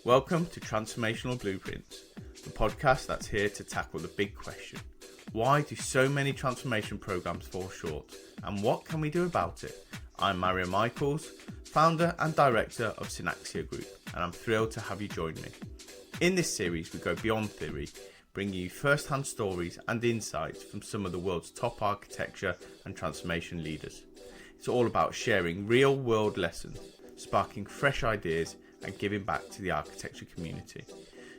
Welcome to Transformational Blueprints, the podcast that's here to tackle the big question. Why do so many transformation programs fall short, and what can we do about it? I'm Mario Michaels, founder and director of Synaxia Group, and I'm thrilled to have you join me. In this series, we go beyond theory, bringing you first-hand stories and insights from some of the world's top architecture and transformation leaders. It's all about sharing real-world lessons, sparking fresh ideas, and giving back to the architecture community.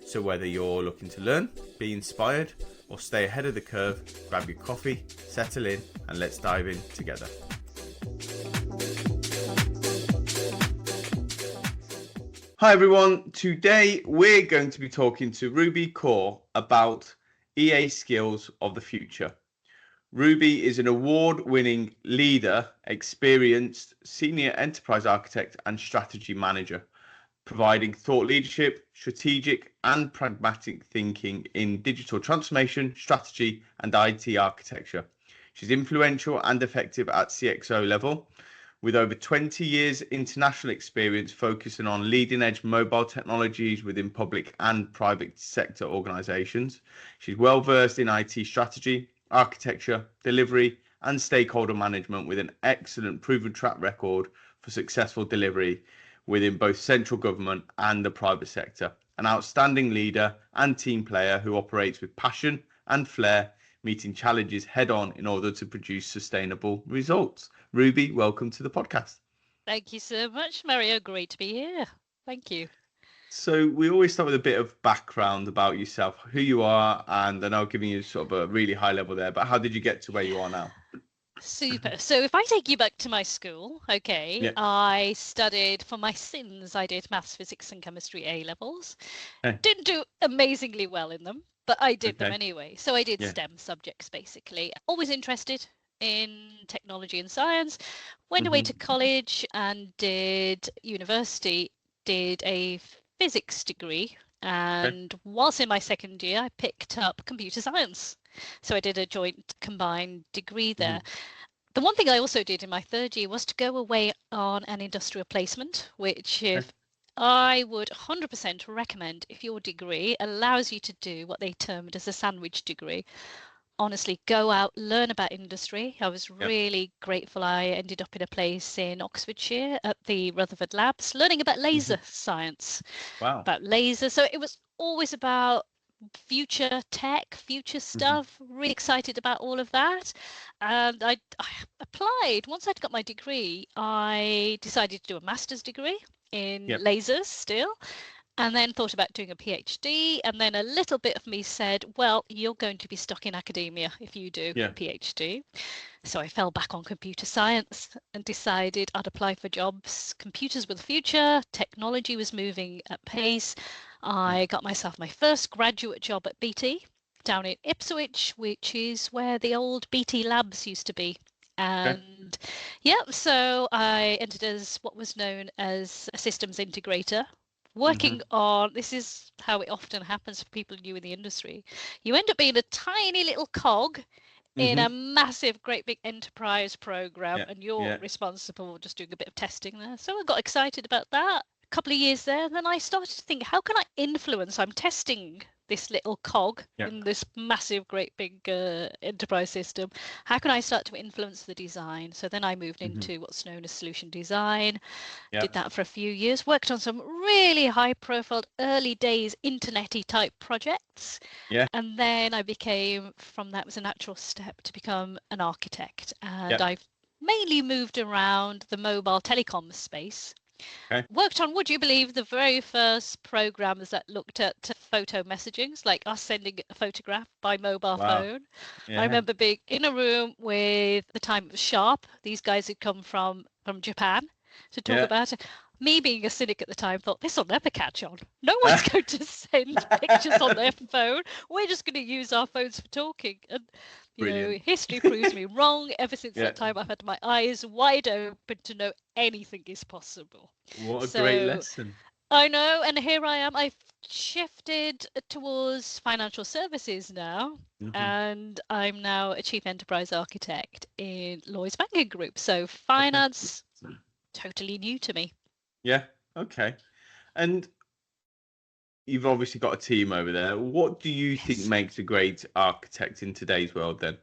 So whether you're looking to learn, be inspired, or stay ahead of the curve, grab your coffee, settle in, and let's dive in together. Hi everyone, today we're going to be talking to Ruby Kaur about EA skills of the future. Ruby is an award-winning leader, experienced senior enterprise architect and strategy manager, providing thought leadership, strategic and pragmatic thinking in digital transformation, strategy and IT architecture. She's influential and effective at CXO level, with over 20 years international experience focusing on leading edge mobile technologies within public and private sector organizations. She's well versed in IT strategy, architecture, delivery and stakeholder management, with an excellent proven track record for successful delivery within both central government and the private sector. An outstanding leader and team player who operates with passion and flair, meeting challenges head on in order to produce sustainable results. Ruby, welcome to the podcast. Thank you so much, Mario. Great to be here. Thank you. So we always start with a bit of background about yourself, who you are, and then I'll give you sort of a really high level there, but how did you get to where you are now? Super. So if I take you back to my school, okay, Yeah. I studied for my sins. I did maths, physics and chemistry A levels. Okay. Didn't do amazingly well in them, but I did them Okay. anyway. So I did Yeah. STEM subjects basically. Always interested in technology and science. Went away to college and did university, did a physics degree. And whilst in my second year, I picked up computer science. So I did a joint combined degree there. The one thing I also did in my third year was to go away on an industrial placement, which if I would 100% recommend if your degree allows you to do what they termed as a sandwich degree. Honestly, go out, learn about industry. I was really grateful I ended up in a place in Oxfordshire at the Rutherford Labs, learning about laser science. Wow. About laser. So it was always about future tech, future stuff. Really excited about all of that. And I applied. Once I'd got my degree, I decided to do a master's degree in lasers still. And then thought about doing a PhD, and then a little bit of me said, well, you're going to be stuck in academia if you do a PhD. So I fell back on computer science and decided I'd apply for jobs. Computers were the future, technology was moving at pace. I got myself my first graduate job at BT down in Ipswich, which is where the old BT labs used to be. And so I entered as what was known as a systems integrator, working on, this is how it often happens for people new in the industry. You end up being a tiny little cog in a massive, great big enterprise program, and you're responsible for just doing a bit of testing there. So I got excited about that. A couple of years there, and then I started to think, how can I influence? I'm testing this little cog in this massive, great big enterprise system. How can I start to influence the design? So then I moved into what's known as solution design. Did that for a few years, worked on some really high profile early days internet-y type projects. And then I became, from that was a natural step to become an architect. And I've mainly moved around the mobile telecom space. Worked on, would you believe, the very first programs that looked at photo messagings, like us sending a photograph by mobile phone. I remember being in a room with, the time it was Sharp. These guys had come from Japan to talk about it. Me being a cynic at the time thought, this will never catch on. No one's going to send pictures on their phone. We're just going to use our phones for talking. And you know, history proves me wrong. Ever since that time, I've had my eyes wide open to know anything is possible. What a great lesson. I know, and here I am. I've shifted towards financial services now, and I'm now a chief enterprise architect in Lloyds banking group. So finance, totally new to me. Yeah. Okay. And you've obviously got a team over there. What do you think Yes. makes a great architect in today's world then?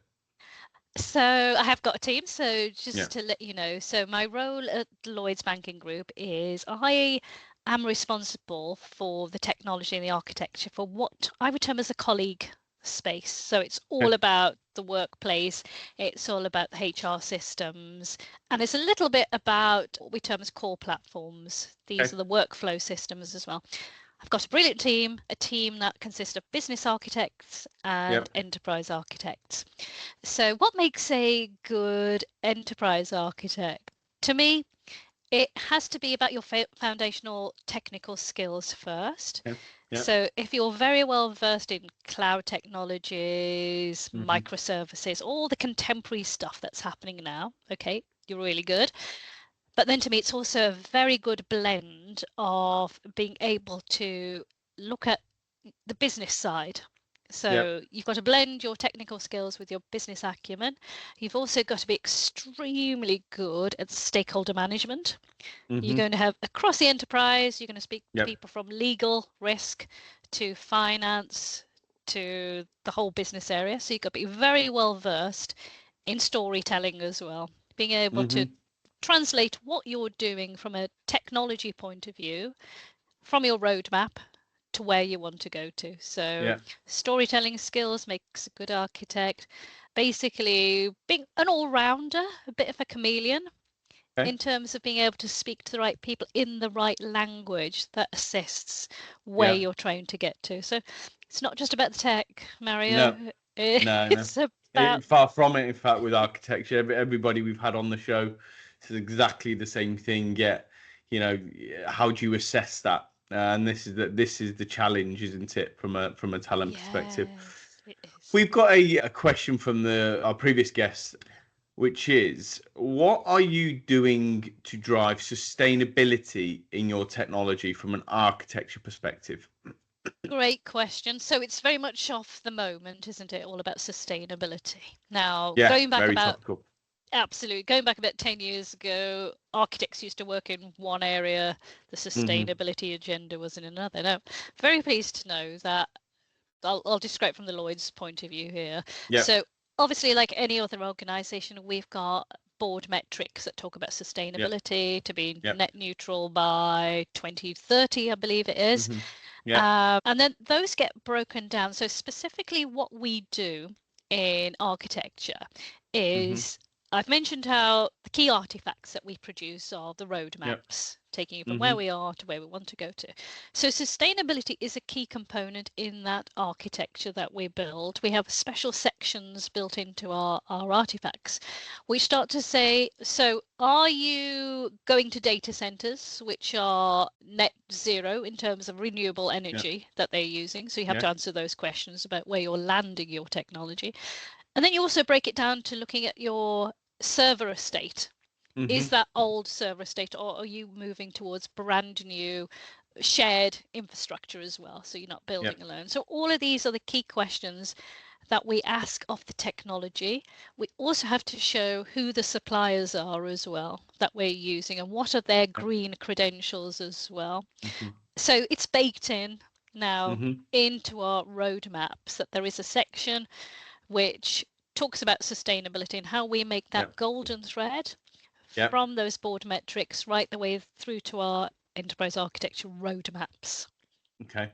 So I have got a team. So Yeah. just to let you know, so my role at Lloyd's Banking Group is I am responsible for the technology and the architecture for what I would term as a colleague space. So it's all Okay. about the workplace, it's all about the HR systems, and it's a little bit about what we term as core platforms. These Okay. are the workflow systems as well. I've got a brilliant team, a team that consists of business architects and Yep. enterprise architects. So, what makes a good enterprise architect? To me, it has to be about your foundational technical skills first. Yeah. Yeah. So, if you're very well versed in cloud technologies, Hmm. microservices, all the contemporary stuff that's happening now, okay, you're really good. But then to me, it's also a very good blend of being able to look at the business side. Yep. So you've got to blend your technical skills with your business acumen. You've also got to be extremely good at stakeholder management. You're Hmm. going to have across the enterprise, you're going to speak to Yep. people from legal, risk, to finance, to the whole business area. So you've got to be very well versed in storytelling as well, being able to Hmm. translate what you're doing from a technology point of view from your roadmap to where you want to go to. So Yeah. storytelling skills makes a good architect. Basically being an all-rounder, a bit of a chameleon Okay. in terms of being able to speak to the right people in the right language that assists where Yeah. you're trying to get to. So it's not just about the tech, Mario. No. No. No. It's about Far from it. In fact, with architecture, everybody we've had on the show says exactly the same thing. Yet, how do you assess that? And this is the challenge, isn't it, from a talent perspective? yes, it is. We've got a question from our previous guest, which is, what are you doing to drive sustainability in your technology from an architecture perspective? Great question. So it's very much off the moment, isn't it? All about sustainability. Now, Yeah, going back very about topical. absolutely going back about 10 years ago, architects used to work in one area, the Hmm. sustainability agenda was in another. Now, very pleased to know that I'll describe from the Lloyd's point of view here. Yep. So obviously, like any other organization, we've got board metrics that talk about Yep. sustainability to be Yep. net neutral by 2030, I believe it is. Hmm. Yep. And then those get broken down. So specifically what we do in architecture Hmm. is I've mentioned how the key artifacts that we produce are the Yep. roadmaps, taking you from Hmm. where we are to where we want to go to. So sustainability is a key component in that architecture that we build. We have special sections built into our artifacts. We start to say, so are you going to data centers which are net zero in terms of renewable Yep. energy that they're using? So you have to Yes. answer those questions about where you're landing your technology. And then you also break it down to looking at your server estate. Is Hmm. that old server estate, or are you moving towards brand new shared infrastructure as well? So you're not building Yep. alone. So all of these are the key questions that we ask of the technology. We also have to show who the suppliers are as well that we're using and what are their Yep. green credentials as well. Hmm. So it's baked in now Hmm. into our roadmaps that there is a section which talks about sustainability and how we make that Yep. golden thread Yep. from those board metrics right the way through to our enterprise architecture roadmaps. Okay.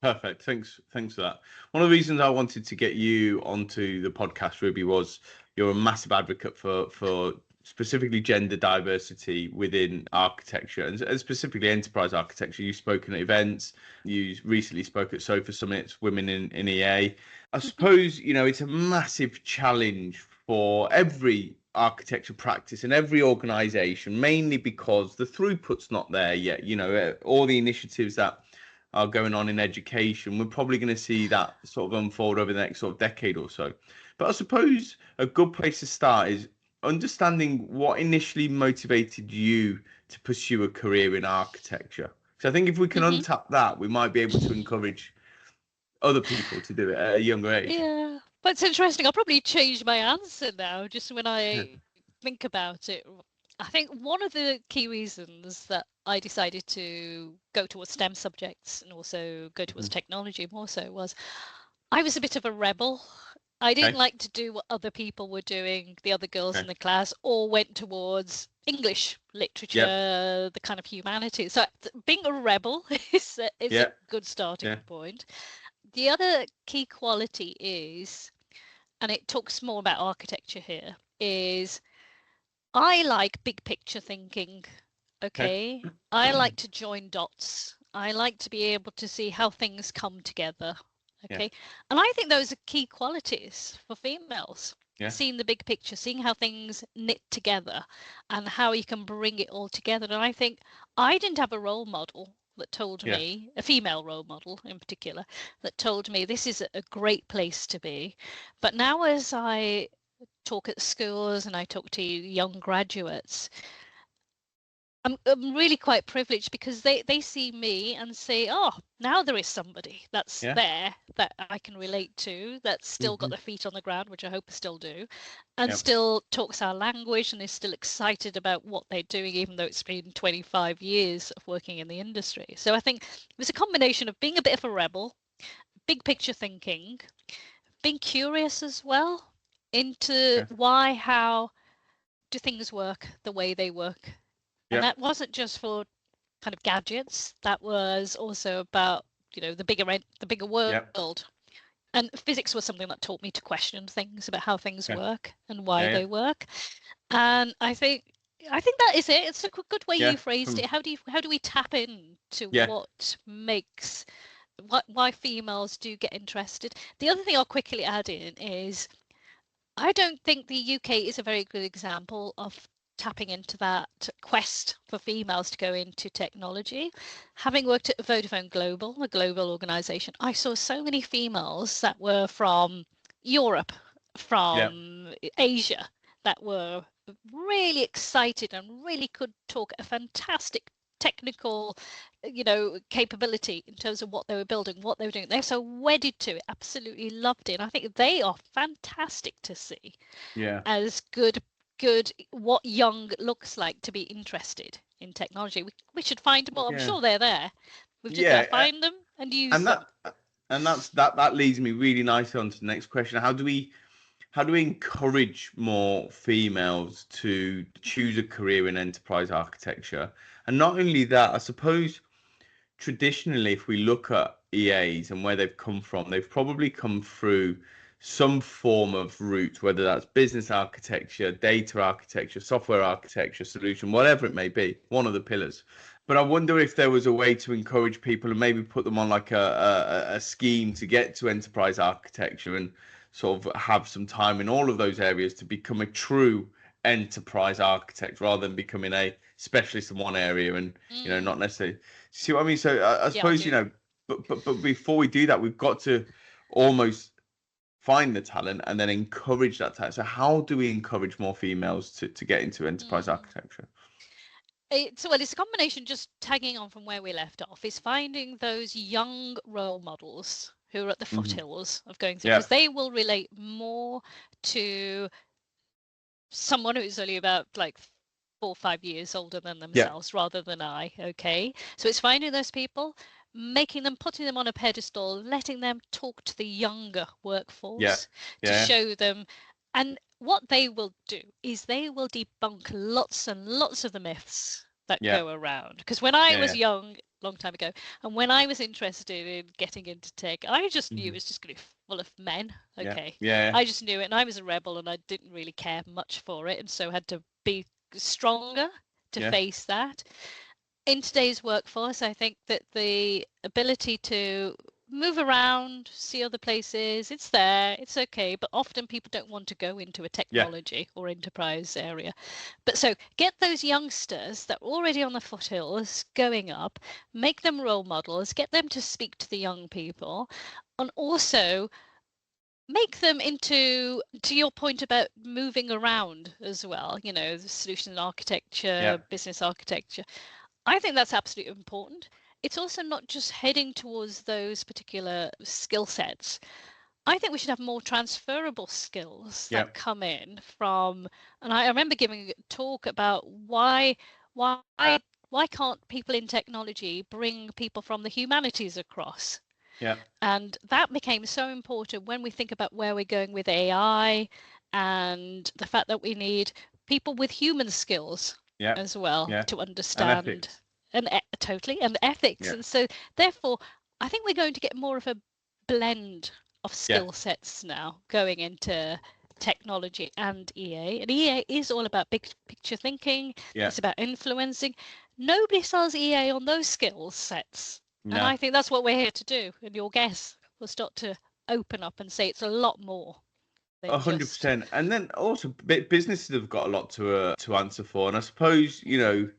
Perfect. Thanks for that. One of the reasons I wanted to get you onto the podcast, Ruby, was you're a massive advocate for specifically gender diversity within architecture and specifically enterprise architecture. You've spoken at events. You recently spoke at Sofa Summits, Women in EA. I Mhm. suppose, it's a massive challenge for every architecture practice and every organization, mainly because the throughput's not there yet. All the initiatives that are going on in education, we're probably going to see that sort of unfold over the next sort of decade or so. But I suppose a good place to start is understanding what initially motivated you to pursue a career in architecture. So I think if we can Mhm. untap that, we might be able to encourage other people to do it at a younger age. Yeah, but it's interesting. I'll probably change my answer now, just when Yeah. I think about it. I think one of the key reasons that I decided to go towards STEM subjects and also go towards technology more so was I was a bit of a rebel. I didn't Okay. like to do what other people were doing, the other girls Okay. in the class, or went towards English, Yep. literature, the kind of humanities. So being a rebel is a Yeah. good starting Yeah. point. The other key quality is, and it talks more about architecture here, is I like big picture thinking. Okay. Okay. I like to join dots. I like to be able to see how things come together. Yeah. Okay. And I think those are key qualities for females. Yeah. Seeing the big picture, seeing how things knit together and how you can bring it all together. And I think I didn't have a role model that told Yeah. me, a female role model in particular, that told me this is a great place to be. But now, as I talk at schools and I talk to young graduates, I'm really quite privileged because they see me and say, oh, now there is somebody that's Yeah. there that I can relate to, that's still got Mm-hmm. their feet on the ground, which I hope I still do, and Yep. still talks our language and is still excited about what they're doing, even though it's been 25 years of working in the industry. So I think it was a combination of being a bit of a rebel, big picture thinking, being curious as well into Okay. why, how do things work the way they work. And Yep. that wasn't just for kind of gadgets, that was also about, the bigger Yep. world. And physics was something that taught me to question things about how things Okay. work and why Yeah. Yeah. they work. And I think that is it. It's a good way Yeah. you phrased it. How do we tap into Yeah. what makes why females do get interested? The other thing I'll quickly add in is I don't think the UK is a very good example of tapping into that quest for females to go into technology. Having worked at Vodafone Global, a global organization, I saw so many females that were from Europe, Yeah. from Asia, that were really excited and really could talk a fantastic technical capability in terms of what they were building, what they were doing. They're so wedded to it, absolutely loved it, and I think they are fantastic to see Yeah. as good what young looks like to be interested in technology. We should find them all. I'm Yeah. sure they're there. We've just got to Yeah. find them and use And them. that leads me really nicely on to the next question. How do we encourage more females to choose a career in enterprise architecture? And not only that, I suppose traditionally, if we look at EAs and where they've come from, they've probably come through some form of route, whether that's business architecture, data architecture, software architecture, solution, whatever it may be, one of the pillars. But I wonder if there was a way to encourage people and maybe put them on like a scheme to get to enterprise architecture and sort of have some time in all of those areas to become a true enterprise architect rather than becoming a specialist in one area and not necessarily see what I mean. So I Yeah, I suppose do. but before we do that, we've got to almost find the talent and then encourage that talent. So how do we encourage more females to get into enterprise architecture? It's a combination, just tagging on from where we left off, is finding those young role models who are at the Hmm. foothills of going through, Yeah. because they will relate more to someone who's only about like 4 or 5 years older than Yeah. themselves rather than I. Okay. So it's finding those people, putting them on a pedestal, letting them talk to the younger Yeah. workforce to Yeah. show them. And what they will do is they will debunk lots and lots of the myths that Yeah. go around. Because when I was Yeah. young, long time ago, and when I was interested in getting into tech, I just knew it Hmm. was just going to be full of men. Yeah. Okay. Yeah. I just knew it, and I was a rebel, and I didn't really care much for it, and so had to be stronger to Yeah. face that. In today's workforce, I think that the ability to move around, see other places, it's there, it's okay, but often people don't want to go into a Yeah. technology or enterprise area. But so get those youngsters that are already on the foothills going up, make them role models, get them to speak to the young people, and also make them into, to your point about moving around as well, the solution architecture, Yeah. business architecture. I think that's absolutely important. It's also not just heading towards those particular skill sets. I think we should have more transferable skills Yeah. that come in from, and I remember giving a talk about why why can't people in technology bring people from the humanities across? Yeah. And that became so important when we think about where we're going with AI and the fact that we need people with human skills Yeah. as well Yeah. to And understand ethics. and totally and ethics. Yeah. And so therefore I think we're going to get more of a blend of Yeah. skill sets now going into technology and EA. And EA is all about big picture thinking. Yeah. It's about influencing. Nobody sells EA on those skill sets. And No. I think that's what we're here to do. And your guests will start to open up and say it's a lot more than just 100%. And then also businesses have got a lot to answer for. And I suppose, you know,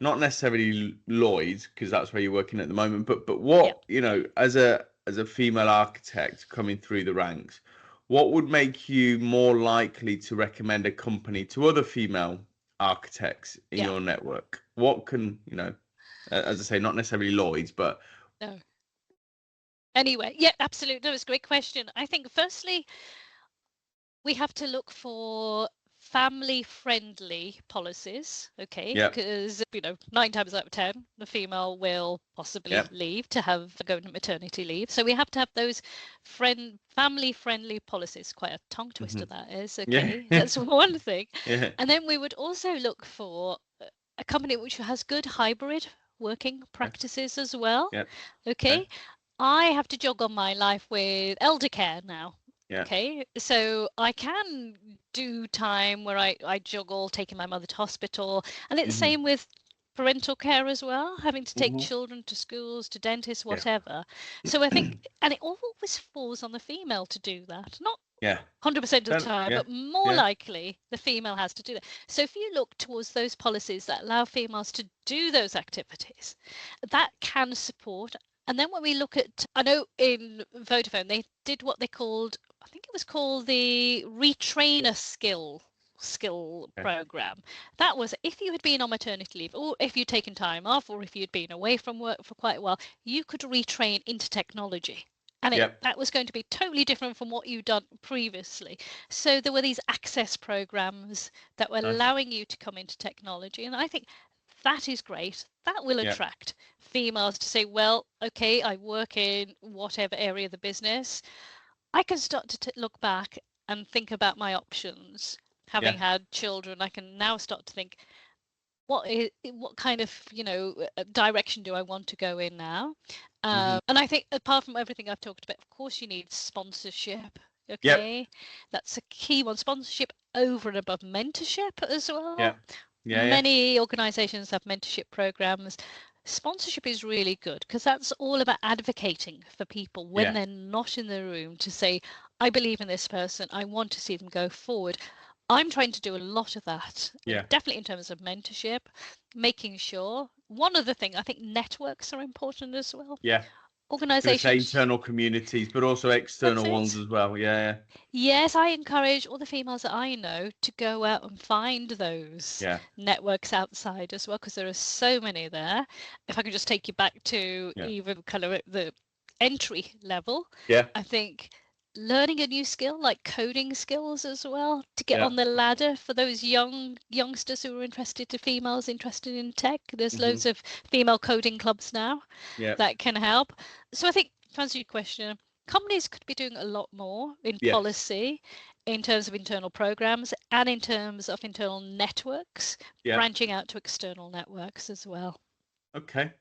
not necessarily Lloyd's, because that's where you're working at the moment, but yeah. what, you know, as a female architect coming through the ranks, what would make you more likely to recommend a company to other female architects in Yeah. your network? What can, you know, as I say, not necessarily Lloyd's, but No. Anyway, yeah, absolutely. That was a great question. I think firstly, we have to look for family friendly policies, okay, yeah, because 9 times out of 10 the female will possibly yeah, leave to have go into maternity leave, so we have to have those family friendly policies. Quite a tongue twister hmm that is, yeah, okay. That's one thing. yeah, And then we would also look for a company which has good hybrid working yeah, practices as well, yeah, okay, okay. I have to juggle my life with elder care now. yeah, Okay, so I can do time where I juggle taking my mother to hospital, and it's the hmm same with parental care as well, having to take hmm children to schools, to dentists, yeah, whatever. So I think, and it always falls on the female to do that. Not yeah. 100% of the Then, time, yeah, but more yeah, likely the female has to do that. So if you look towards those policies that allow females to do those activities, that can support. And then when we look at, I know in Vodafone, they did what they called, I think it was called the retrainer skill okay. program. That was if you had been on maternity leave, or if you'd taken time off, or if you'd been away from work for quite a while, you could retrain into technology. And Yeah, that was going to be totally different from what you'd done previously. So there were these access programs that were nice. allowing you to come into technology. And I think that is great. That will Yeah, attract females to say, well, okay, I work in whatever area of the business. I can start to look back and think about my options. yeah, Having had children, I can now start to think, what kind of direction do I want to go in now? hmm And I think apart from everything I've talked about, of course you need sponsorship. yep, Okay, that's a key one. Sponsorship over and above mentorship as yeah, well. yeah, yeah, Many organizations have mentorship programs. Sponsorship is really good because that's all about advocating for people when yeah, they're not in the room to say, I believe in this person, I want to see them go forward. I'm trying to do a lot of that, yeah, definitely in terms of mentorship, making sure. One other thing, I think networks are important as well. yeah. Going to say Organizations, internal communities, but also that's external ones it. as well. Yeah, Yes, I encourage all the females that I know to go out and find those yeah, networks outside as well, because there are so many there. If I could just take you back to yeah, even kind of at the entry level, yeah, I think learning a new skill like coding skills as well to get yeah, on the ladder for those youngsters who are interested, to females interested in tech. There's hmm loads of female coding clubs now yeah, that can help. So I think to answer your question, companies could be doing a lot more in yes, policy, in terms of internal programs and in terms of internal networks, yeah. branching out to external networks as well. Okay,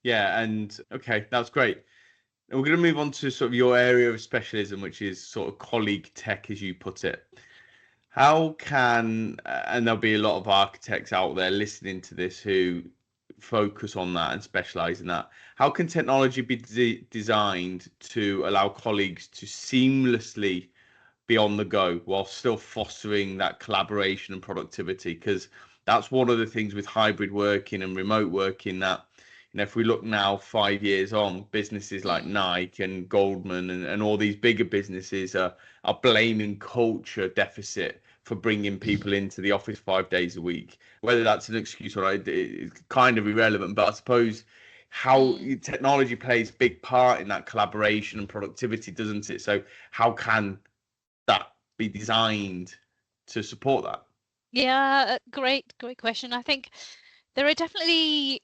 yeah, and okay, that's great. And we're going to move on to sort of your area of specialism, which is sort of colleague tech, as you put it. How can, and there'll be a lot of architects out there listening to this who focus on that and specialize in that. How can technology be designed to allow colleagues to seamlessly be on the go while still fostering that collaboration and productivity? Because that's one of the things with hybrid working and remote working that, you know, if we look now 5 years on, businesses like Mm, Nike and Goldman and all these bigger businesses are blaming culture deficit for bringing people into the office 5 days a week. Whether that's an excuse or not, it's kind of irrelevant, but I suppose how mm. technology plays a big part in that collaboration and productivity, doesn't it? So how can that be designed to support that? Yeah, great question. I think there are definitely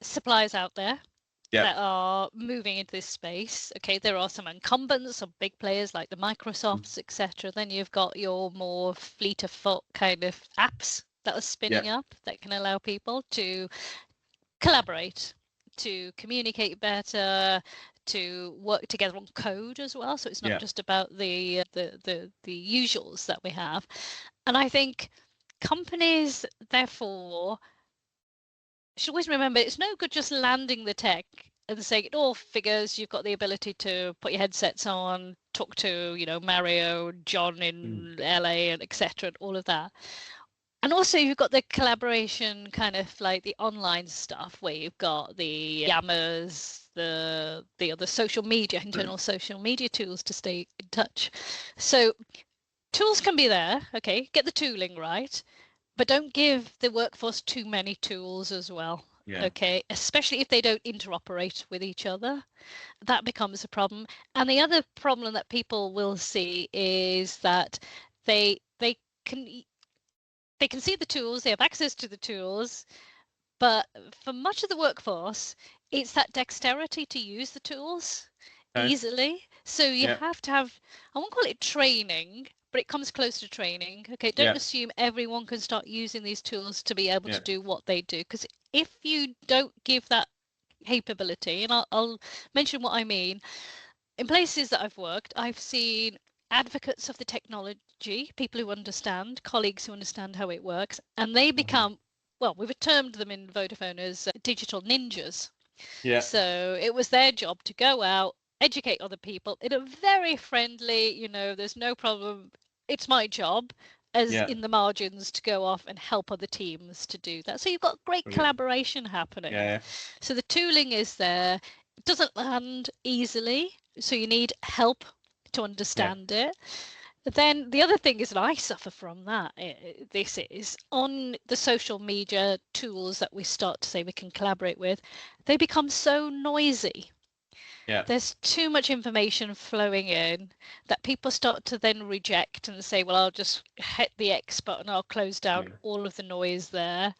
suppliers out there Yeah. that are moving into this space. Okay, there are some incumbents, some big players like the Microsofts, etc. Then you've got your more fleet of foot kind of apps that are spinning up that can allow people to collaborate, to communicate better, to work together on code as well. So it's not just about the usuals that we have. And I think companies, therefore, should always remember it's no good just landing the tech and saying it all figures. You've got the ability to put your headsets on, talk to, Mario, John in LA, and etc. and all of that. And also you've got the collaboration kind of like the online stuff where you've got the Yammers, the other social media, internal social media tools to stay in touch. So tools can be there, okay, get the tooling right, but don't give the workforce too many tools as well. Okay, especially if they don't interoperate with each other, that becomes a problem. And the other problem that people will see is that they can see the tools, they have access to the tools, but for much of the workforce, it's that dexterity to use the tools easily. So you have to have, I won't call it training, but it comes close to training. Okay, don't assume everyone can start using these tools to be able to do what they do, because if you don't give that capability, and I'll mention what I mean, in places that I've worked, I've seen advocates of the technology, people who understand, colleagues who understand how it works, and they become, well, we've termed them in Vodafone as digital ninjas. So it was their job to go out, educate other people in a very friendly, there's no problem. It's my job as in the margins to go off and help other teams to do that. So you've got great collaboration happening. So the tooling is there. It doesn't land easily. So you need help to understand it. But then the other thing is that I suffer from that. This is on the social media tools that we start to say we can collaborate with, they become so noisy. There's too much information flowing in that people start to then reject and say, well, I'll just hit the X button, I'll close down all of the noise there.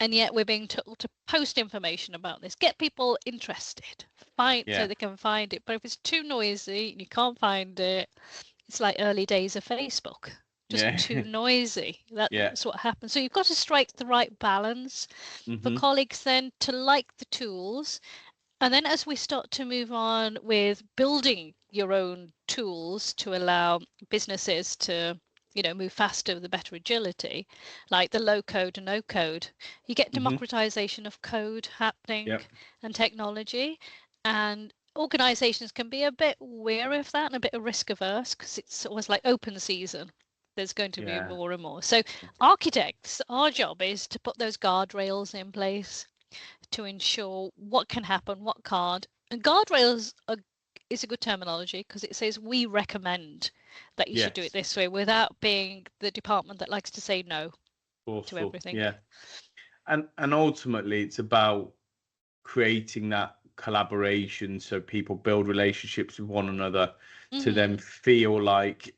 And yet we're being told to post information about this, get people interested, so they can find it. But if it's too noisy and you can't find it, it's like early days of Facebook, just too noisy. That's what happens. So you've got to strike the right balance for colleagues then to like the tools. And then as we start to move on with building your own tools to allow businesses to move faster with a better agility, like the low code and no code, you get democratization of code happening and technology. And organizations can be a bit wary of that and a bit risk averse because it's always like open season. There's going to be more and more. So architects, our job is to put those guardrails in place to ensure what can happen, what can't. And guardrails is a good terminology because it says we recommend that you should do it this way without being the department that likes to say no to everything. And ultimately it's about creating that collaboration so people build relationships with one another to then feel like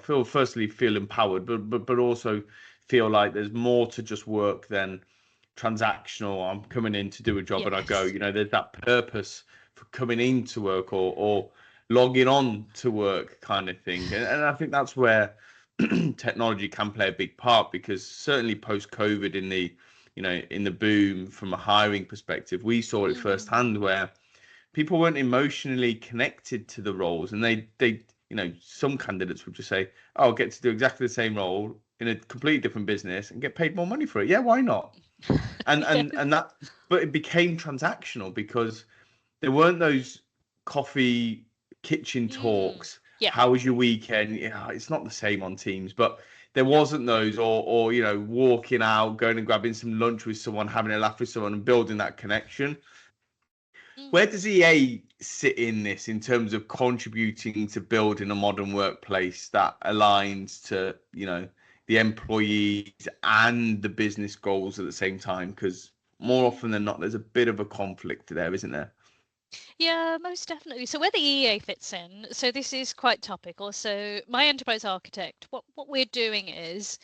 feel empowered, but also feel like there's more to just work than transactional. I'm coming in to do a job and I go, there's that purpose for coming into work or logging on to work kind of thing. And I think that's where technology can play a big part, because certainly post COVID in the boom from a hiring perspective, we saw it firsthand where people weren't emotionally connected to the roles, and they some candidates would just say, oh, I'll get to do exactly the same role in a completely different business and get paid more money for it. Yeah, why not? And that, but it became transactional because there weren't those coffee kitchen talks. How was your weekend? It's not the same on Teams, but there wasn't those, or walking out, going and grabbing some lunch with someone, having a laugh with someone and building that connection. Where does EA sit in this in terms of contributing to building a modern workplace that aligns to, the employees and the business goals at the same time? Because more often than not, there's a bit of a conflict there, isn't there? Yeah, most definitely. So where the EA fits in, so this is quite topical. So my enterprise architect, what we're doing is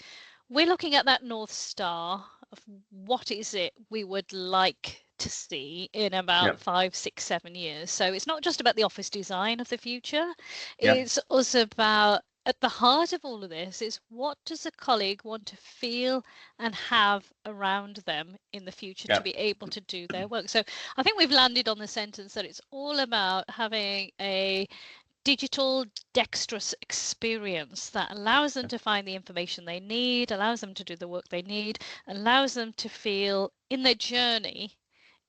we're looking at that North Star of what is it we would like to see in about 5, 6, 7 years. So it's not just about the office design of the future. It's also about, at the heart of all of this, is what does a colleague want to feel and have around them in the future to be able to do their work. So I think we've landed on the sentence that it's all about having a digital dexterous experience that allows them to find the information they need, allows them to do the work they need, allows them to feel in their journey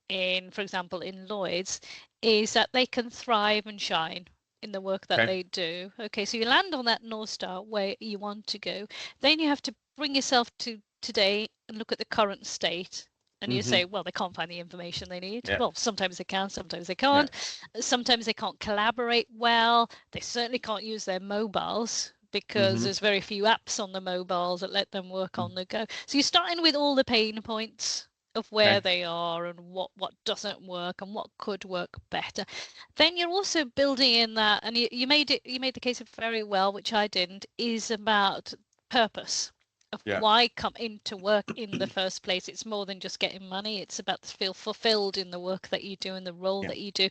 in, for example, in Lloyd's, is that they can thrive and shine in the work that they do. Okay, so you land on that North Star where you want to go. Then you have to bring yourself to today and look at the current state. And you say, well, they can't find the information they need. Well, sometimes they can, sometimes they can't. Sometimes they can't collaborate well. They certainly can't use their mobiles because there's very few apps on the mobiles that let them work on the go. So you're starting with all the pain points of where they are and what doesn't work and what could work better. Then you're also building in that, and you made the case very well, which I didn't, is about purpose of why come into work in the first place. It's more than just getting money. It's about to feel fulfilled in the work that you do and the role that you do,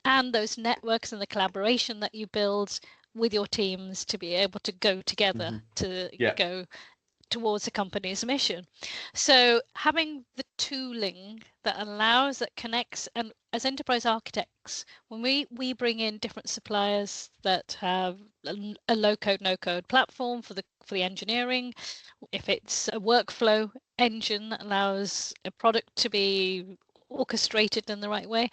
and those networks and the collaboration that you build with your teams to be able to go together to go towards the company's mission. So having the tooling that allows, that connects, and as enterprise architects, when we bring in different suppliers that have a low code, no code platform for the engineering, if it's a workflow engine that allows a product to be orchestrated in the right way,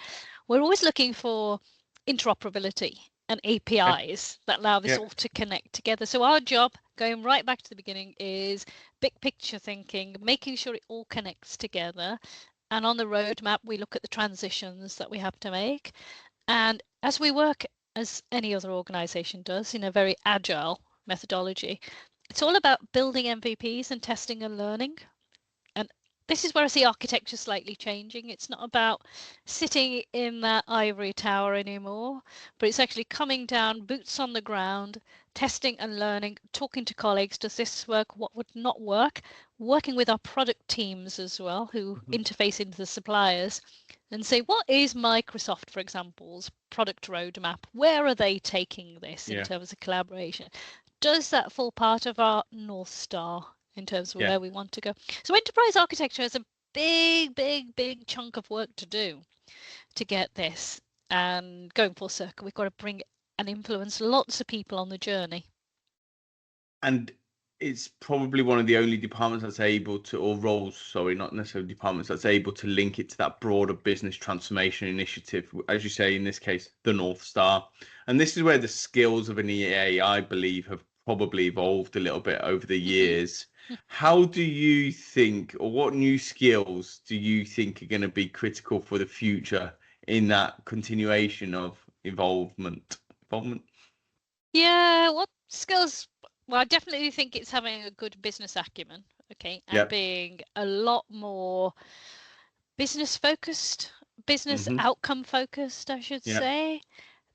we're always looking for interoperability and APIs that allow this all to connect together. So our job, going right back to the beginning, is big picture thinking, making sure it all connects together. And on the roadmap, we look at the transitions that we have to make. And as we work, as any other organization does, in a very agile methodology, it's all about building MVPs and testing and learning. And this is where I see architecture slightly changing. It's not about sitting in that ivory tower anymore, but it's actually coming down, boots on the ground, testing and learning, talking to colleagues. Does this work? What would not work? Working with our product teams as well, who interface into the suppliers, and say, what is Microsoft, for example's product roadmap? Where are they taking this in terms of collaboration? Does that fall part of our North Star in terms of where we want to go? So enterprise architecture has a big chunk of work to do to get this. And going full circle, we've got to bring and influence lots of people on the journey. And it's probably one of the only departments that's able to, or roles, sorry, not necessarily departments, that's able to link it to that broader business transformation initiative, as you say, in this case, the North Star. And this is where the skills of an EA, I believe, have probably evolved a little bit over the years. How do you think, or what new skills do you think are going to be critical for the future in that continuation of involvement? Yeah, what skills? Well, I definitely think it's having a good business acumen, okay, and being a lot more business focused, business outcome focused, I should say.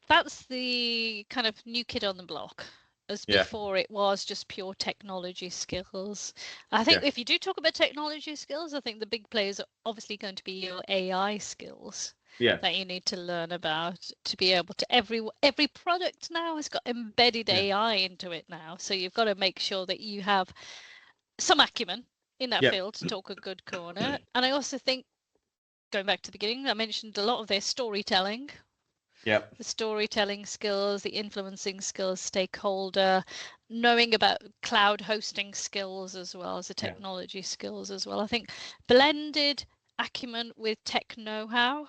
That's the kind of new kid on the block. As before it was just pure technology skills. I think if you do talk about technology skills, I think the big players are obviously going to be your AI skills that you need to learn about to be able to, every product now has got embedded AI into it now. So you've got to make sure that you have some acumen in that field to talk a good corner. And I also think, going back to the beginning, I mentioned a lot of their storytelling. The storytelling skills, the influencing skills, stakeholder, knowing about cloud hosting skills as well as the technology skills as well. I think blended acumen with tech know-how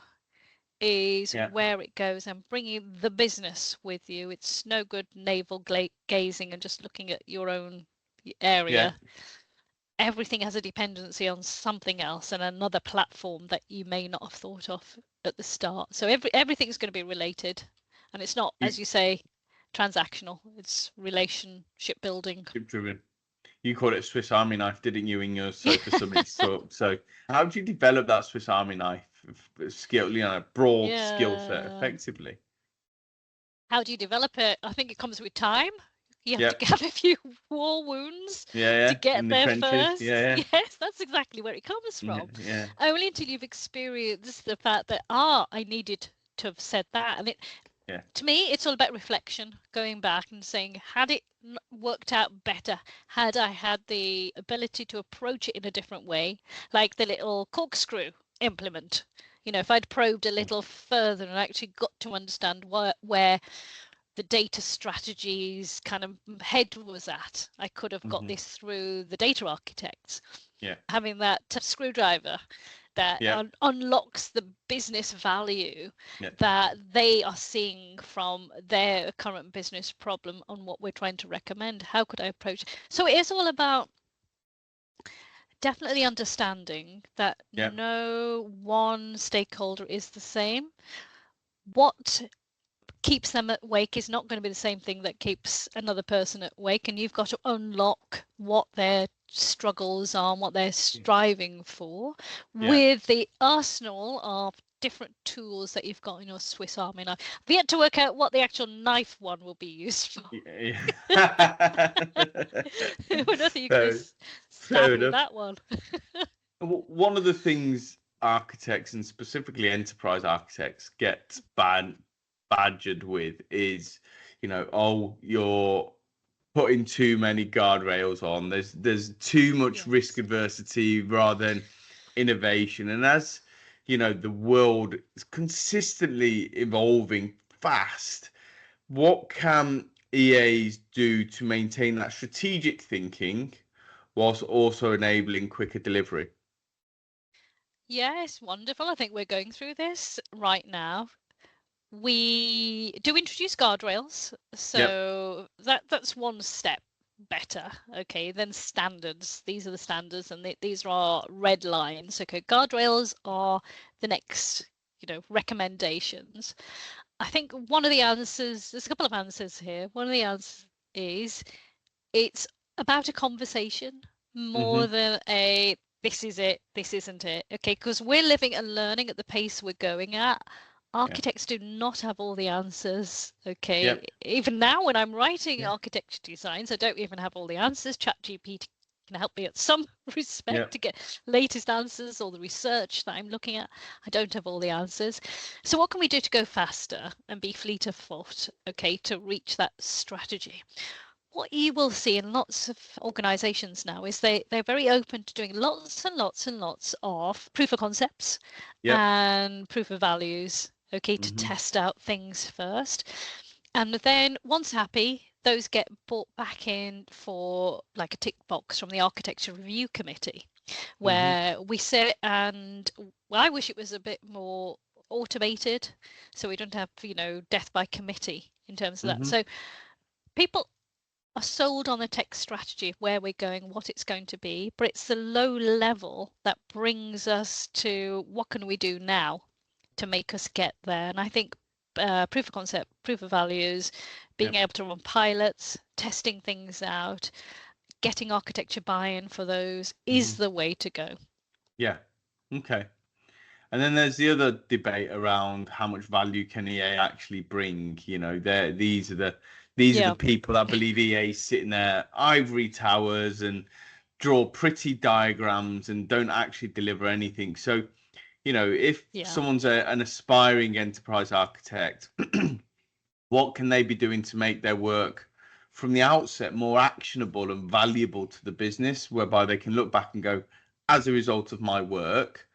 is where it goes, and bringing the business with you. It's no good navel gazing and just looking at your own area. Everything has a dependency on something else and another platform that you may not have thought of at the start. So everything's going to be related, and it's not, as you say, transactional. It's relationship building. Driven. You called it Swiss Army knife, didn't you, in your Sofa Summit talk? So how do you develop that Swiss Army knife skill, broad skill set effectively? How do you develop it? I think it comes with time. You have to have a few war wounds to get in the there trenches. first. Yeah. Yes, that's exactly where it comes from. Yeah. Only until you've experienced the fact that, I needed to have said that. And to me, it's all about reflection, going back and saying, had it worked out better, had I had the ability to approach it in a different way, like the little corkscrew implement. If I'd probed a little further and actually got to understand where the data strategies kind of head was at, I could have got this through the data architects. Having that screwdriver that unlocks the business value that they are seeing from their current business problem on what we're trying to recommend. How could I approach it? So it is all about definitely understanding that no one stakeholder is the same. What keeps them awake is not going to be the same thing that keeps another person awake, and you've got to unlock what their struggles are and what they're striving for with the arsenal of different tools that you've got in your Swiss Army knife. I've yet to work out what the actual knife one will be used for. Whether you can stab with that one. One of the things architects, and specifically enterprise architects, get badgered with is, you're putting too many guardrails on. There's too much risk adversity rather than innovation. And as the world is consistently evolving fast, what can EAs do to maintain that strategic thinking whilst also enabling quicker delivery? Yes, wonderful. I think we're going through this right now. We do introduce guardrails, so that's one step better, okay, than standards. These are the standards, and these are our red lines. Okay, guardrails are the next, recommendations. I think one of the answers, there's a couple of answers here. One of the answers is it's about a conversation more than a this is it, this isn't it. Okay, because we're living and learning at the pace we're going at. Architects do not have all the answers. Okay, even now when I'm writing architecture designs, I don't even have all the answers. ChatGPT can help me at some respect to get latest answers, or the research that I'm looking at. I don't have all the answers. So what can we do to go faster and be fleet of foot, okay, to reach that strategy? What you will see in lots of organizations now is they're very open to doing lots and lots and lots of proof of concepts and proof of values, okay, to test out things first. And then once happy, those get brought back in for like a tick box from the architecture review committee, where we sit, and I wish it was a bit more automated, so we don't have, death by committee in terms of that. So people are sold on a tech strategy of where we're going, what it's going to be, but it's the low level that brings us to what can we do now to make us get there. And I think proof of concept, proof of values, being able to run pilots, testing things out, getting architecture buy-in for those is the way to go. Yeah. Okay. And then there's the other debate around how much value can EA actually bring. These are the people that believe EA sit in their ivory towers and draw pretty diagrams and don't actually deliver anything. So, if someone's an aspiring enterprise architect, what can they be doing to make their work from the outset more actionable and valuable to the business, whereby they can look back and go, as a result of my work,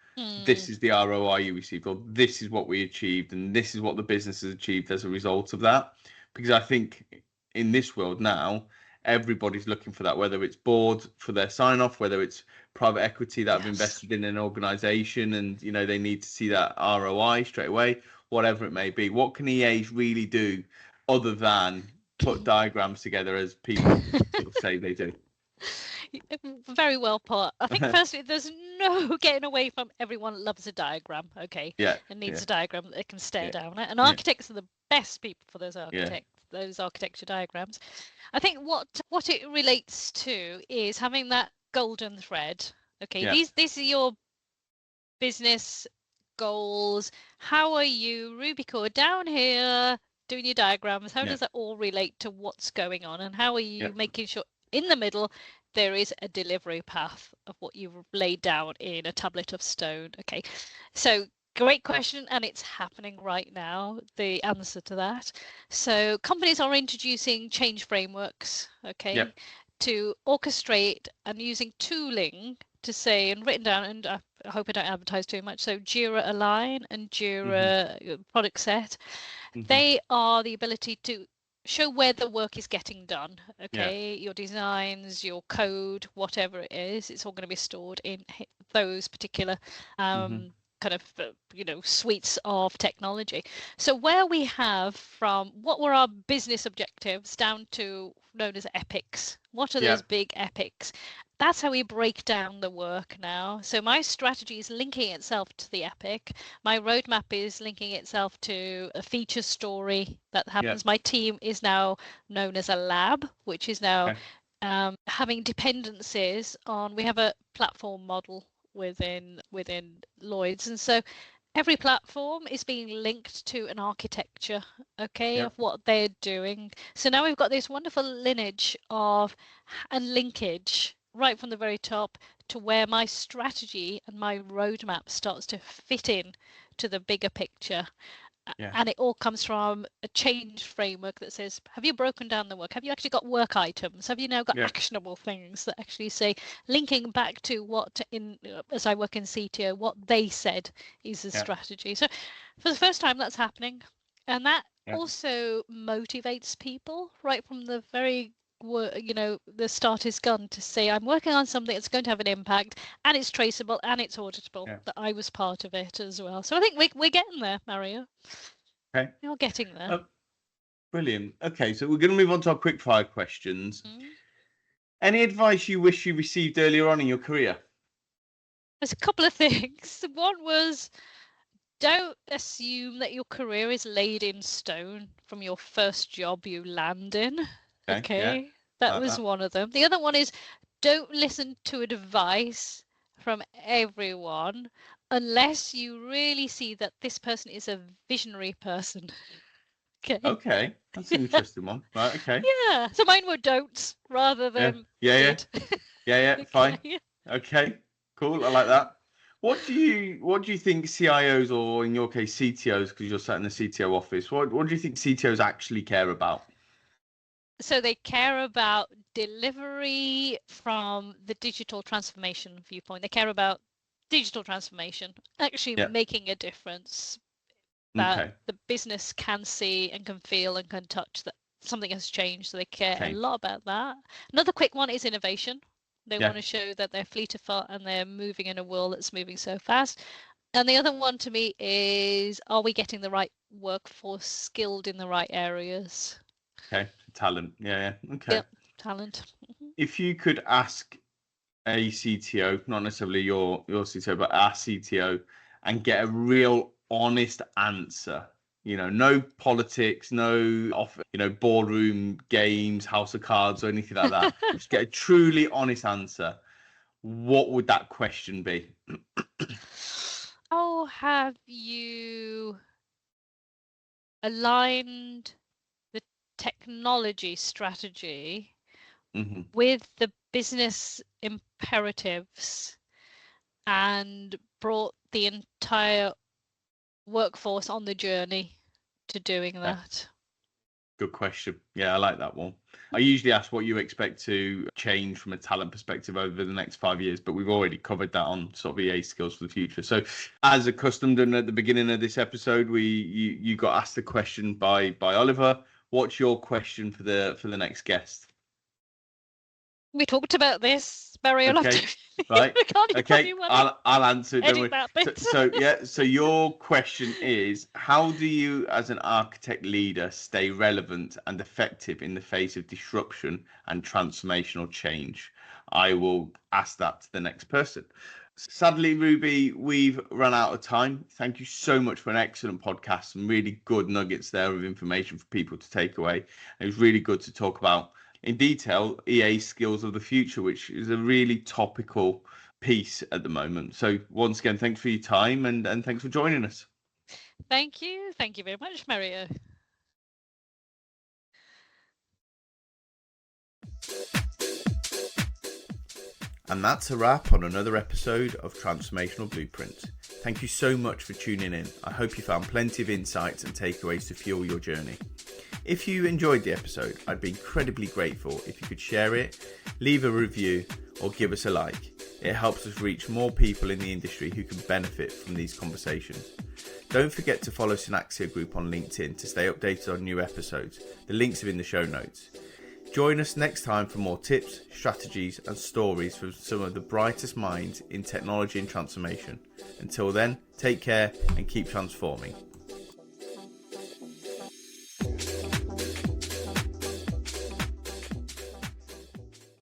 this is the ROI you received, or this is what we achieved, and this is what the business has achieved as a result of that? Because I think in this world now, everybody's looking for that, whether it's board for their sign off, whether it's private equity that have invested in an organization and they need to see that ROI straight away, whatever it may be. What can EAs really do other than put diagrams together, as people sort of say they do? Very well put. I think firstly, there's no getting away from everyone loves a diagram, okay? And needs a diagram that they can stare down at. And architects are the best people for those those architecture diagrams. I think what it relates to is having that golden thread. Okay, these are your business goals. How are you, Ruby Kaur, down here doing your diagrams, how Yeah. does that all relate to what's going on, and how are you Yeah. making sure in the middle there is a delivery path of what you've laid down in a tablet of stone? Okay, so great question, and it's happening right now, the answer to that. So companies are introducing change frameworks, okay, Yeah. to orchestrate and using tooling to say, and written down, and I hope I don't advertise too much. So Jira Align and Jira Product Set, they are the ability to show where the work is getting done. Okay, your designs, your code, whatever it is, it's all going to be stored in those particular kind of suites of technology. So where we have from what were our business objectives down to known as epics, what are those big epics? That's how we break down the work now. So my strategy is linking itself to the epic. My roadmap is linking itself to a feature story that happens. My team is now known as a lab, which is now having dependencies on, we have a platform model within Lloyds, and so every platform is being linked to an architecture, of what they're doing. So now we've got this wonderful lineage of and linkage right from the very top to where my strategy and my roadmap starts to fit in to the bigger picture. And it all comes from a change framework that says, have you broken down the work? Have you actually got work items? Have you now got actionable things that actually say, linking back to what as I work in CTO, what they said is the strategy. So for the first time that's happening. And that also motivates people right from the very the start is gone to say, I'm working on something that's going to have an impact, and it's traceable and it's auditable, that I was part of it as well. So I think we're getting there, Mario. Okay. You're getting there. Brilliant. Okay, so we're going to move on to our quick fire questions. Any advice you wish you received earlier on in your career? There's a couple of things. One was, don't assume that your career is laid in stone from your first job you land in. Okay. That was one of them. The other one is, don't listen to advice from everyone unless you really see that this person is a visionary person. Okay, that's an interesting one. Right, okay. Yeah, so mine were don'ts rather than did. Fine. Okay, cool. I like that. What do you think CIOs, or in your case CTOs, because you're sat in the CTO office, what do you think CTOs actually care about? So they care about delivery from the digital transformation viewpoint. They care about digital transformation, actually making a difference, that the business can see and can feel and can touch that something has changed. So they care a lot about that. Another quick one is innovation. They want to show that they're fleet of foot and they're moving in a world that's moving so fast. And the other one to me is, are we getting the right workforce skilled in the right areas? Okay, talent. Okay. Yep, talent. If you could ask a CTO, not necessarily your CTO, but our CTO, and get a real honest answer, no politics, no boardroom games, house of cards, or anything like that. Just get a truly honest answer. What would that question be? How have you aligned the technology strategy with the business imperatives and brought the entire workforce on the journey to doing that? Good question. Yeah, I like that one. I usually ask what you expect to change from a talent perspective over the next 5 years, but we've already covered that on sort of EA skills for the future. So, as accustomed, and at the beginning of this episode, you got asked a question by Oliver. What's your question for the next guest? We talked about this, Mario. Okay, right. Okay, I'll answer it. Don't worry. So your question is, how do you, as an architect leader, stay relevant and effective in the face of disruption and transformational change? I will ask that to the next person. Sadly, Ruby, we've run out of time. Thank you so much for an excellent podcast. Some really good nuggets there of information for people to take away. It was really good to talk about in detail EA skills of the future, which is a really topical piece at the moment. So once again, thanks for your time and thanks for joining us. Thank you very much, Mario. And that's a wrap on another episode of Transformational Blueprints. Thank you so much for tuning in. I hope you found plenty of insights and takeaways to fuel your journey. If you enjoyed the episode, I'd be incredibly grateful if you could share it, leave a review, or give us a like. It helps us reach more people in the industry who can benefit from these conversations. Don't forget to follow Synaxia Group on LinkedIn to stay updated on new episodes. The links are in the show notes. Join us next time for more tips, strategies, and stories from some of the brightest minds in technology and transformation. Until then, take care and keep transforming.